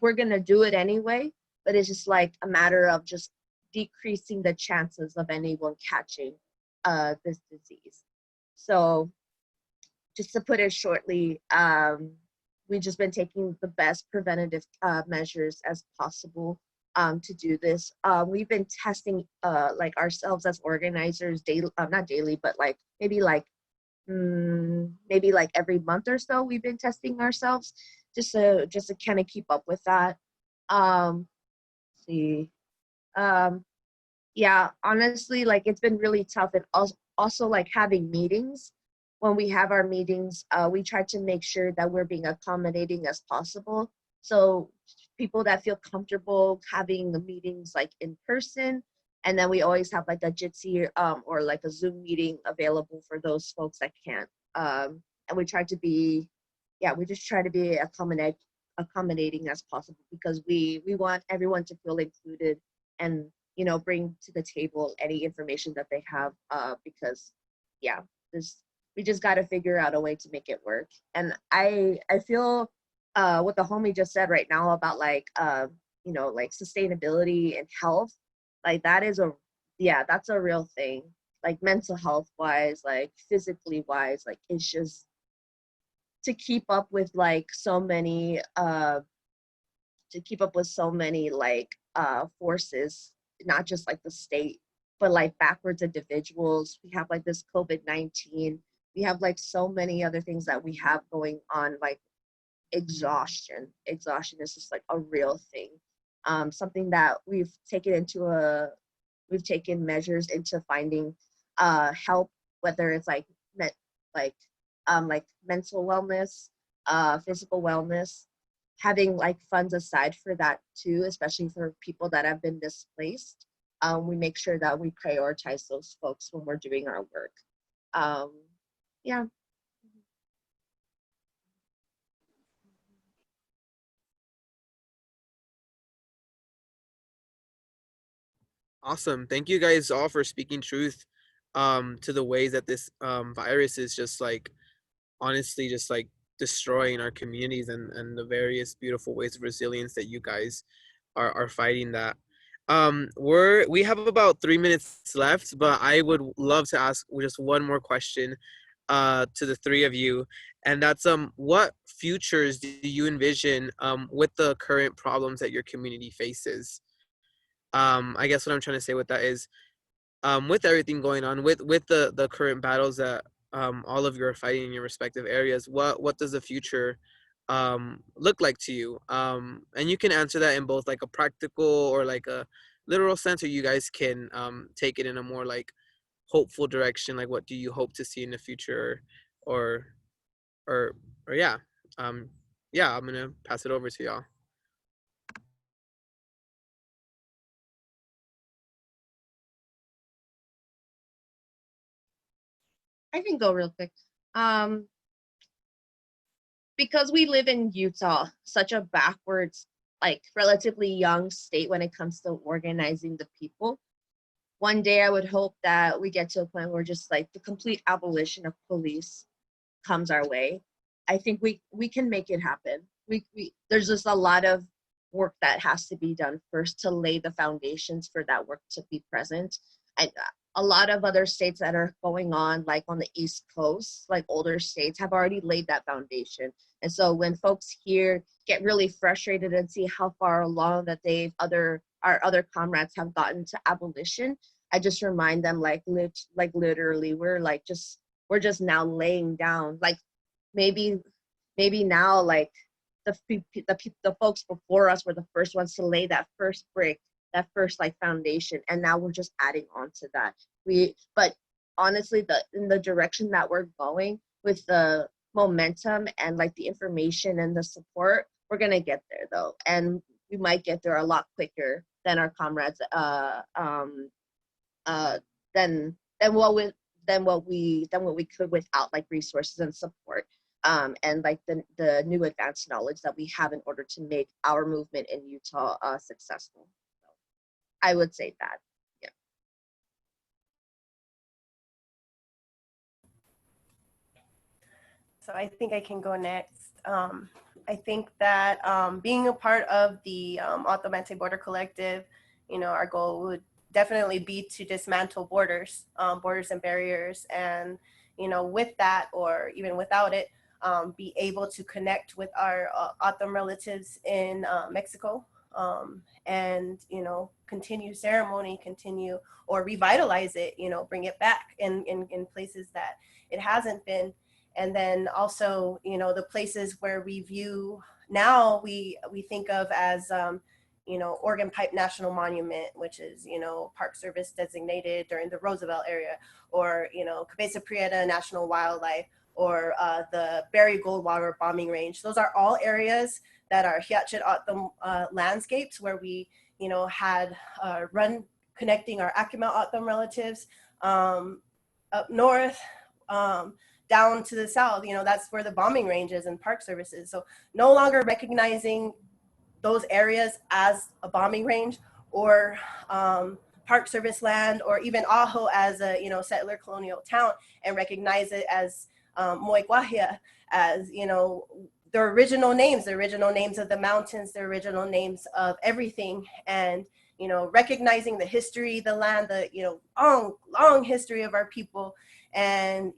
we're gonna do it anyway, but it's just like a matter of just decreasing the chances of anyone catching this disease. So just to put it shortly, we've just been taking the best preventative measures as possible to do this. We've been testing like ourselves as organizers daily, not daily, but like maybe like every month or so. We've been testing ourselves just to kind of keep up with that. See, yeah, honestly, like it's been really tough, and also like having meetings. When we have our meetings, we try to make sure that we're being accommodating as possible. So people that feel comfortable having the meetings like in person, and then we always have like a Jitsi or like a Zoom meeting available for those folks that can't. And we try to be, yeah, we just try to be accommodating as possible because we want everyone to feel included and, you know, bring to the table any information that they have because, yeah, we just got to figure out a way to make it work. And I feel what the homie just said right now about like you know, like sustainability and health, like that is that's a real thing. Like mental health wise, like physically wise, like it's just to keep up with like so many like forces, not just like the state, but like backwards individuals. We have like this COVID-19. We have like so many other things that we have going on, like exhaustion is just like a real thing, something that we've taken measures into finding help, whether it's like like mental wellness, physical wellness, having like funds aside for that too, especially for people that have been displaced. We make sure that we prioritize those folks when we're doing our work. Yeah. Awesome. Thank you guys all for speaking truth to the ways that this virus is just like honestly just like destroying our communities and the various beautiful ways of resilience that you guys are fighting that. We have about 3 minutes left, but I would love to ask just one more question to the three of you, and that's what futures do you envision with the current problems that your community faces? I guess what I'm trying to say with that is with everything going on, with the current battles that all of you are fighting in your respective areas, what does the future look like to you? And you can answer that in both like a practical or like a literal sense, or you guys can take it in a more like hopeful direction, like what do you hope to see in the future, or or yeah. Yeah, I'm gonna pass it over to y'all. I can go real quick. Because we live in Utah, such a backwards, like relatively young state when it comes to organizing the people. One day I would hope that we get to a point where just like the complete abolition of police comes our way. I think we can make it happen. We there's just a lot of work that has to be done first to lay the foundations for that work to be present. And a lot of other states that are going on, like on the East Coast, like older states, have already laid that foundation. And so when folks here get really frustrated and see how far along that our other comrades have gotten to abolition, I just remind them, like literally, we're just now laying down, like maybe now, like the folks before us were the first ones to lay that first brick, that first like foundation, and now we're just adding on to that. But honestly, in the direction that we're going with the momentum and like the information and the support, we're gonna get there though, and we might get there a lot quicker than our comrades than what we could without like resources and support, and like the new advanced knowledge that we have in order to make our movement in Utah successful. So I would say that. Yeah. So I think I can go next. I think that being a part of the Ottomante Border Collective, our goal would definitely be to dismantle borders and barriers, and with that, or even without it, be able to connect with our Ottom relatives in Mexico, and continue ceremony, or revitalize it, bring it back in places that it hasn't been. And then also, the places where we view now, we think of as Organ Pipe National Monument, which is Park Service designated during the Roosevelt era, or Cabeza Prieta National Wildlife, or the Barry Goldwater bombing range. Those are all areas that are Hiachit O'odham landscapes, where we had run connecting our Akimel O'odham relatives up north, down to the south. That's where the bombing range is and Park Services. So no longer recognizing those areas as a bombing range, or Park Service land, or even Ajo as a settler colonial town, and recognize it as Moiguahia, as the original names of the mountains, the original names of everything. And recognizing the history, the land, the long history of our people. And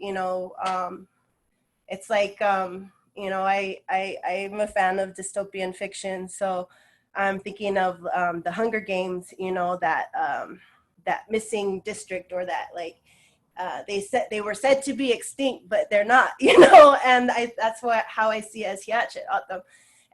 it's like I'm a fan of dystopian fiction, so I'm thinking of the Hunger Games, that missing district, or that they were said to be extinct, but they're not, and that's how I see it as Hiachit O'odham.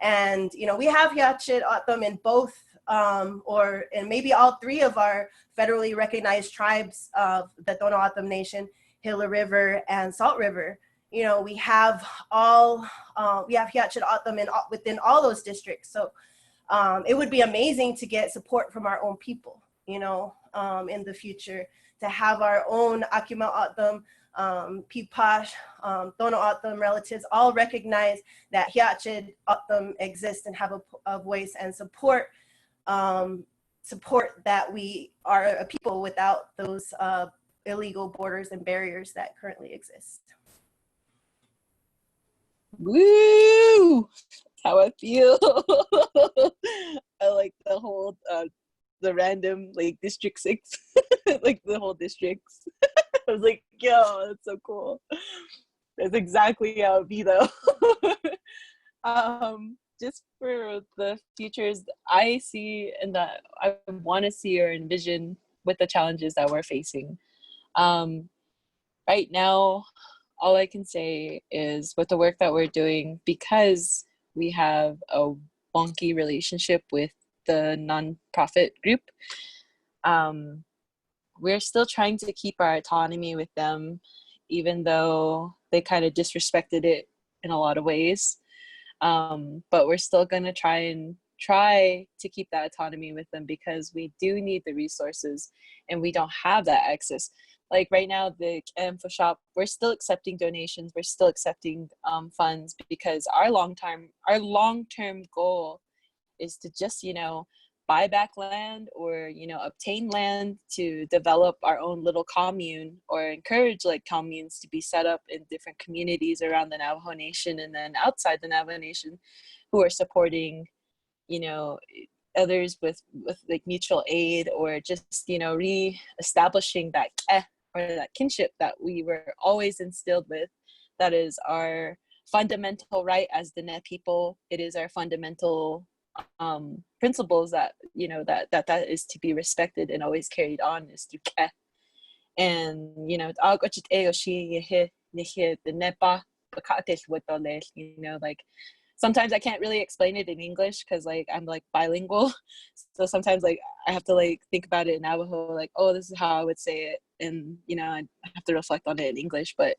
And we have Hiachit O'odham in both, or in maybe all three of our federally recognized tribes of the Tohono O'odham Nation, Gila River and Salt River. We have Hiachit O'odham within all those districts. So it would be amazing to get support from our own people, in the future, to have our own Akimel O'odham, Pipash, Tohono O'odham relatives all recognize that Hiachit O'odham exists and have a voice, and support that we are a people without those illegal borders and barriers that currently exist. Woo! That's how I feel. I like the whole the random District 6, like the whole districts. I was like, yo, that's so cool. That's exactly how it'd be though. Just for the futures I see and that I want to see or envision with the challenges that we're facing. Right now, all I can say is with the work that we're doing, because we have a wonky relationship with the nonprofit group, we're still trying to keep our autonomy with them, even though they kind of disrespected it in a lot of ways. But we're still going to try to keep that autonomy with them, because we do need the resources and we don't have that access. Like right now, the info shop, we're still accepting donations, we're still accepting funds, because our long-term goal is to just buy back land, or obtain land to develop our own little commune, or encourage communes to be set up in different communities around the Navajo Nation and then outside the Navajo Nation, who are supporting you know, others with like mutual aid, or just, you know, re-establishing that or that kinship that we were always instilled with. That is our fundamental right as the Ne people. It is our fundamental principles that, you know, that is to be respected and always carried on, is through ke. And, you know, you know, like sometimes I can't really explain it in English because like I'm like bilingual. So sometimes like I have to like think about it in Navajo, like, oh, this is how I would say it. And, you know, I have to reflect on it in English. But,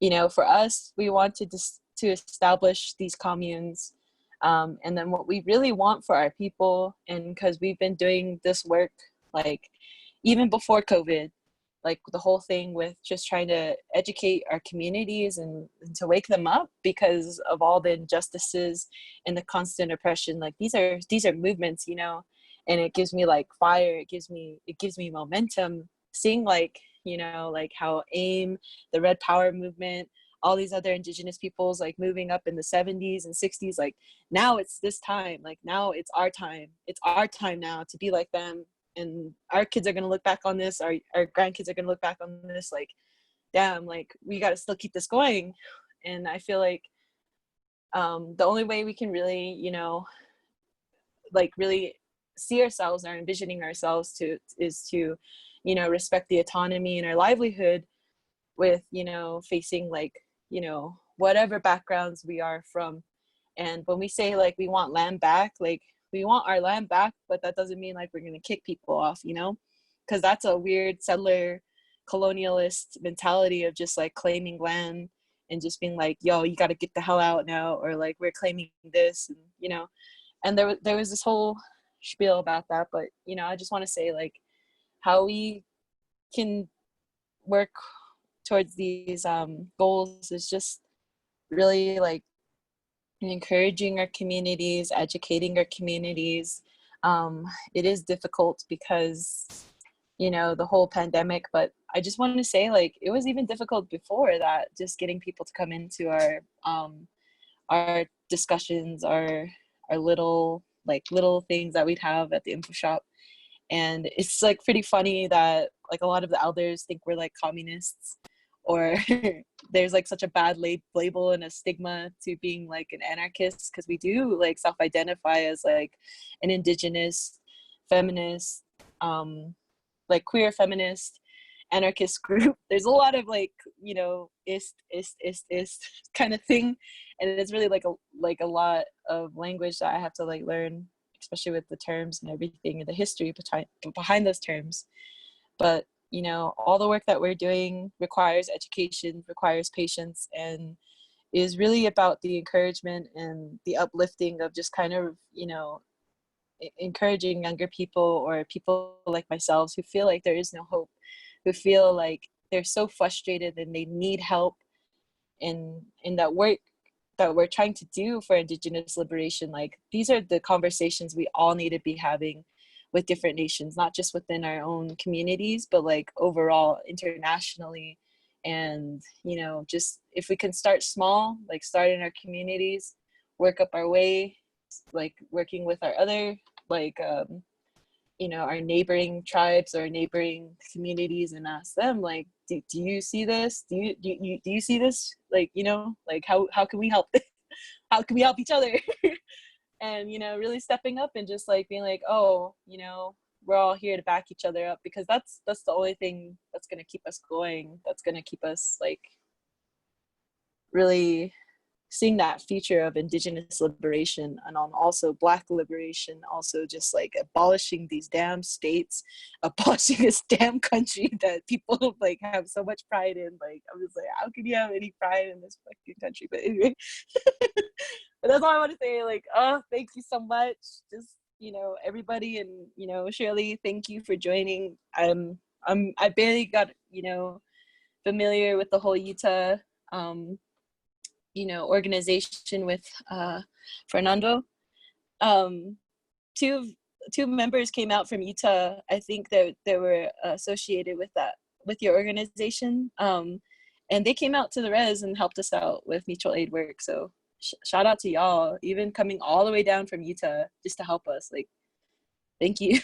you know, for us, we wanted to establish these communes. And then what we really want for our people, and because we've been doing this work, like even before COVID, like the whole thing with just trying to educate our communities and to wake them up because of all the injustices and the constant oppression. Like these are movements, you know, and it gives me like fire. It gives me momentum seeing like, you know, like how AIM, the Red Power movement, all these other Indigenous peoples like moving up in the 70s and 60s. Like now it's this time, like now it's our time. It's our time now to be like them. And our kids are going to look back on this, our grandkids are going to look back on this like, damn, like we got to still keep this going. And I feel like the only way we can really, you know, like really see ourselves or envisioning ourselves is to, you know, respect the autonomy and our livelihood with, you know, facing like, you know, whatever backgrounds we are from. And when we say like we want land back, like we want our land back, but that doesn't mean like we're going to kick people off, you know, because that's a weird settler colonialist mentality of just like claiming land and just being like, yo, you got to get the hell out now, or like we're claiming this, and, you know, and there was this whole spiel about that. But, you know, I just want to say like how we can work towards these goals is just really like encouraging our communities, educating our communities. It is difficult because, you know, the whole pandemic, but I just wanted to say like it was even difficult before that, just getting people to come into our discussions, our little things that we'd have at the info shop. And it's like pretty funny that like a lot of the elders think we're like communists, or there's like such a bad label and a stigma to being like an anarchist, because we do like self-identify as like an Indigenous feminist, like queer feminist anarchist group. There's a lot of like, you know, ist kind of thing, and it's really like a lot of language that I have to like learn, especially with the terms and everything and the history behind those terms. But, you know, all the work that we're doing requires education, requires patience, and is really about the encouragement and the uplifting of just kind of, you know, encouraging younger people or people like myself who feel like there is no hope, who feel like they're so frustrated and they need help in that work that we're trying to do for Indigenous liberation. Like these are the conversations we all need to be having with different nations, not just within our own communities, but like overall internationally. And, you know, just if we can start small, like start in our communities, work up our way, like working with our other, like, you know, our neighboring tribes or neighboring communities, and ask them like, do you see this? Do you see this? Like, you know, like how can we help? How can we help each other? And, you know, really stepping up and just like being like, oh, you know, we're all here to back each other up, because that's the only thing that's going to keep us going. That's going to keep us like really seeing that future of Indigenous liberation, and on also Black liberation, also just like abolishing these damn states, abolishing this damn country that people like have so much pride in. Like, I'm just like, how can you have any pride in this fucking country? But anyway, but that's all I want to say. Like, oh, thank you so much. Just, you know, everybody, and, you know, Shirley, thank you for joining. I barely got, you know, familiar with the whole Utah you know, organization with Fernando. Two members came out from Utah. I think that they were associated with that, with your organization, and they came out to the res and helped us out with mutual aid work. So shout out to y'all, even coming all the way down from Utah just to help us. Like, thank you.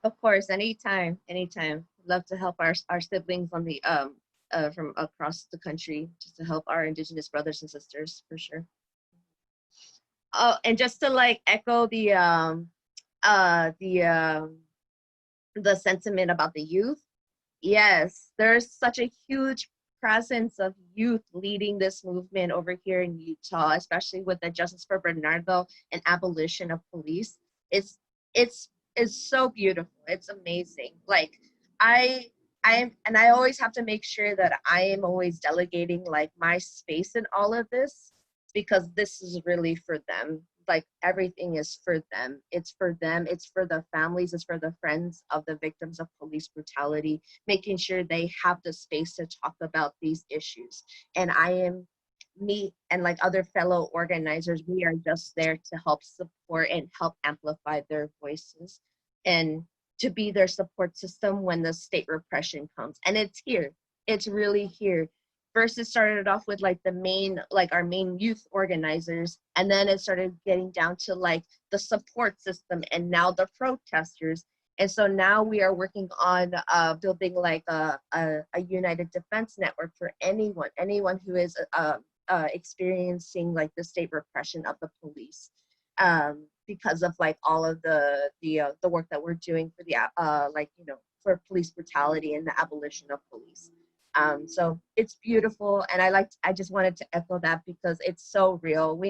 Of course, anytime, anytime. Love to help our siblings on the from across the country, just to help our Indigenous brothers and sisters for sure. Oh, and just to like echo the sentiment about the youth. Yes, there's such a huge presence of youth leading this movement over here in Utah, especially with the Justice for Bernardo and abolition of police. It's it's it's so beautiful. It's amazing. Like I I always have to make sure that I am always delegating like my space in all of this, because this is really for them. Like everything is for them. It's for them. It's for the families. It's for the friends of the victims of police brutality, making sure they have the space to talk about these issues. And me and like other fellow organizers, we are just there to help support and help amplify their voices and to be their support system when the state repression comes. And it's here. It's really here. First, it started off with like our main youth organizers, and then it started getting down to like the support system, and now the protesters. And so now we are working on building like a united defense network for anyone who is experiencing like the state repression of the police, because of like all of the work that we're doing for the for police brutality and the abolition of police. So it's beautiful, and I just wanted to echo that because it's so real.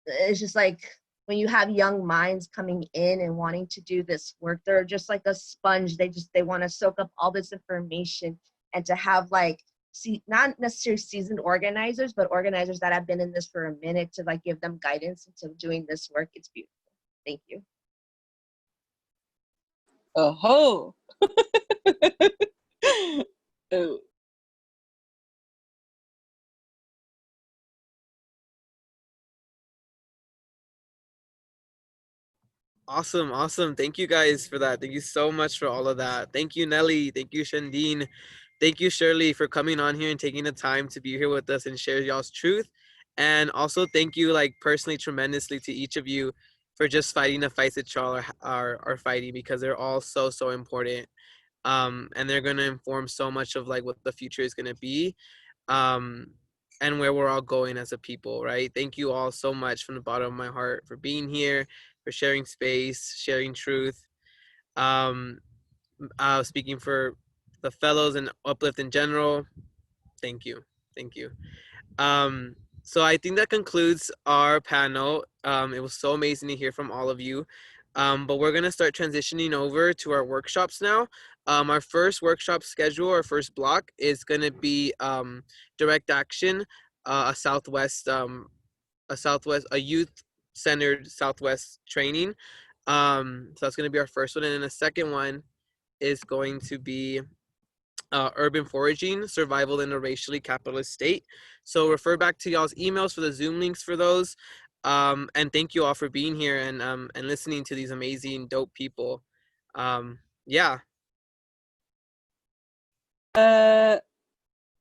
It's just like when you have young minds coming in and wanting to do this work, they're just like a sponge. They want to soak up all this information, and to have like not necessarily seasoned organizers, but organizers that have been in this for a minute to like give them guidance into doing this work. It's beautiful. Thank you. Oh. Oh. Awesome. Thank you guys for that. Thank you so much for all of that. Thank you, Nelly. Thank you, Shandine. Thank you, Shirley, for coming on here and taking the time to be here with us and share y'all's truth. And also thank you, like personally, tremendously to each of you for just fighting the fights that y'all are fighting, because they're all so important. And they're gonna inform so much of like what the future is gonna be. And where we're all going as a people, right? Thank you all so much from the bottom of my heart for being here, for sharing space, sharing truth. Speaking for the fellows and Uplift in general, thank you. So I think that concludes our panel. It was so amazing to hear from all of you. But we're gonna start transitioning over to our workshops now. Our first workshop schedule, our first block, is gonna be direct action, a youth-centered Southwest training. So that's gonna be our first one, and then the second one is going to be urban foraging, survival in a racially capitalist state. So refer back to y'all's emails for the Zoom links for those. And thank you all for being here and listening to these amazing, dope people. Yeah.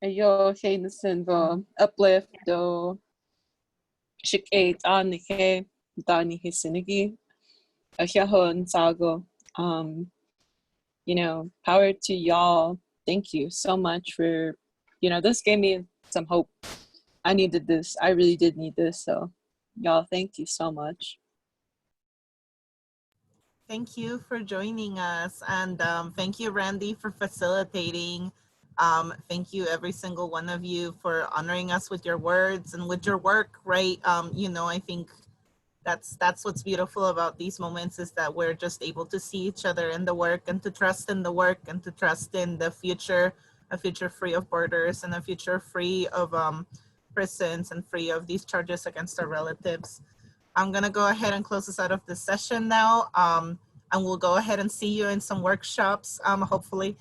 Yo, Jameson, Uplift, do Shik Anike, Dani Hisinigi, Ahahon Sago. Power to y'all. Thank you so much for, this gave me some hope. I needed this. I really did need this. So y'all, thank you so much. Thank you for joining us. And thank you, Randy, for facilitating. Thank you, every single one of you, for honoring us with your words and with your work, right? I think that's what's beautiful about these moments, is that we're just able to see each other in the work and to trust in the work and to trust in the future, a future free of borders and a future free of prisons and free of these charges against our relatives. I'm gonna go ahead and close us out of this session now, and we'll go ahead and see you in some workshops, hopefully.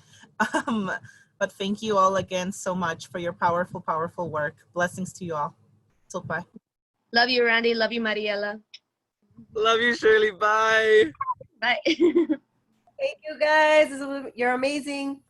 But thank you all again so much for your powerful, powerful work. Blessings to you all. So bye. Love you, Randy. Love you, Mariela. Love you, Shirley. Bye. Bye. Thank you guys. You're amazing.